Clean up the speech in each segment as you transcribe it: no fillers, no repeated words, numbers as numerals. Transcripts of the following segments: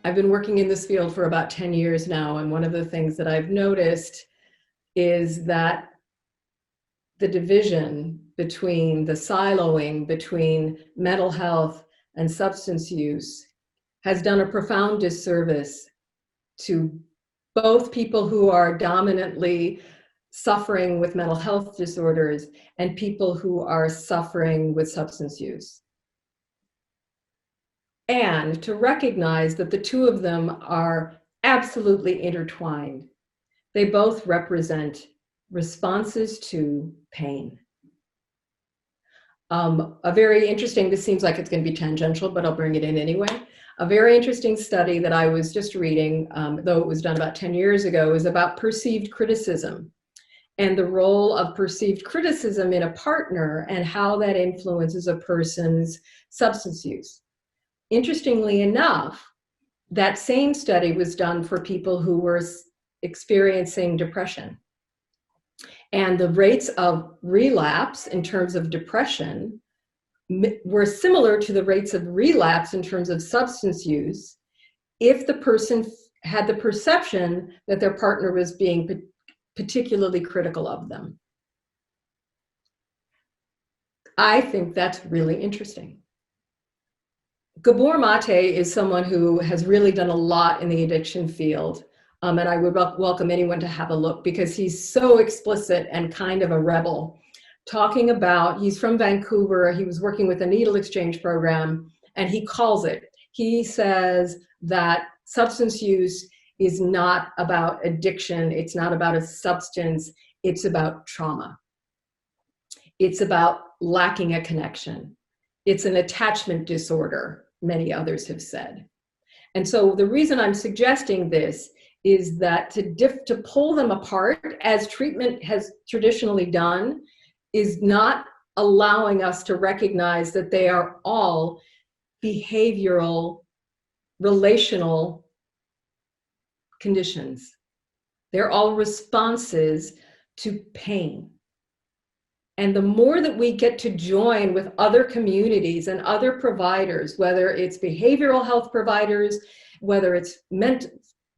I've been working in this field for about 10 years now, and one of the things that I've noticed is that the division between the siloing between mental health and substance use has done a profound disservice to both people who are dominantly suffering with mental health disorders and people who are suffering with substance use. And to recognize that the two of them are absolutely intertwined. They both represent responses to pain. A very interesting, this seems like it's going to be tangential, but I'll bring it in anyway. A very interesting study that I was just reading, though it was done about 10 years ago, is about perceived criticism and the role of perceived criticism in a partner and how that influences a person's substance use. Interestingly enough, that same study was done for people who were experiencing depression. And the rates of relapse in terms of depression were similar to the rates of relapse in terms of substance use if the person had the perception that their partner was being particularly critical of them. I think that's really interesting. Gabor Mate is someone who has really done a lot in the addiction field. And I would welcome anyone to have a look because he's so explicit and kind of a rebel, talking about, he's from Vancouver, he was working with a needle exchange program, and he calls it, he says that substance use is not about addiction, it's not about a substance, it's about trauma. It's about lacking a connection. It's an attachment disorder, many others have said. And so the reason I'm suggesting this is that to pull them apart, as treatment has traditionally done, is not allowing us to recognize that they are all behavioral, relational conditions. They're all responses to pain. And the more that we get to join with other communities and other providers, whether it's behavioral health providers, whether it's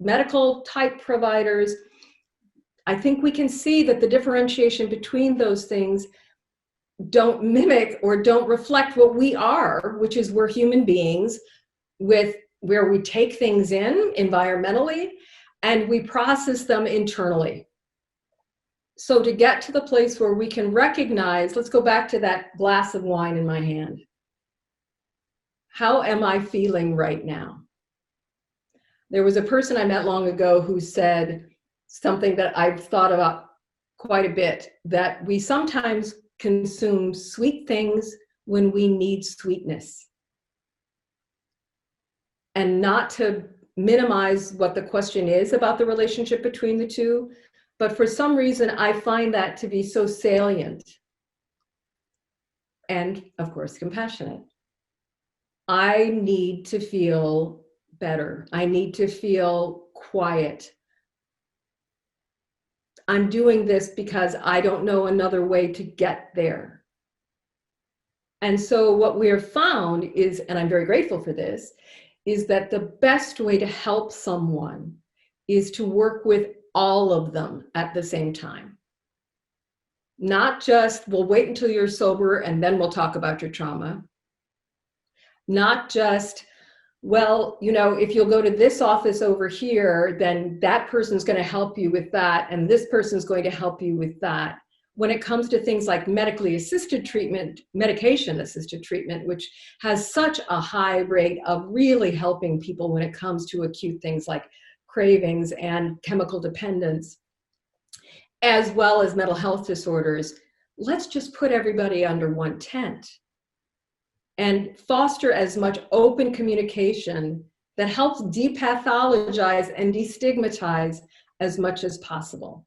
medical type providers, I think we can see that the differentiation between those things don't mimic or don't reflect what we are, which is we're human beings with where we take things in environmentally and we process them internally. So to get to the place where we can recognize, let's go back to that glass of wine in my hand. How am I feeling right now? There was a person I met long ago who said something that I've thought about quite a bit, that we sometimes consume sweet things when we need sweetness. And not to minimize what the question is about the relationship between the two, but for some reason, I find that to be so salient. And of course, compassionate. I need to feel better. I need to feel quiet. I'm doing this because I don't know another way to get there. And so what we have found is, and I'm very grateful for this, is that the best way to help someone is to work with all of them at the same time. Not just, we'll wait until you're sober and then we'll talk about your trauma. Not just, well, you know, if you'll go to this office over here, then that person's going to help you with that, and this person's going to help you with that. When it comes to things like medically assisted treatment, medication-assisted treatment, which has such a high rate of really helping people when it comes to acute things like cravings and chemical dependence, as well as mental health disorders, let's just put everybody under one tent and foster as much open communication that helps depathologize and destigmatize as much as possible.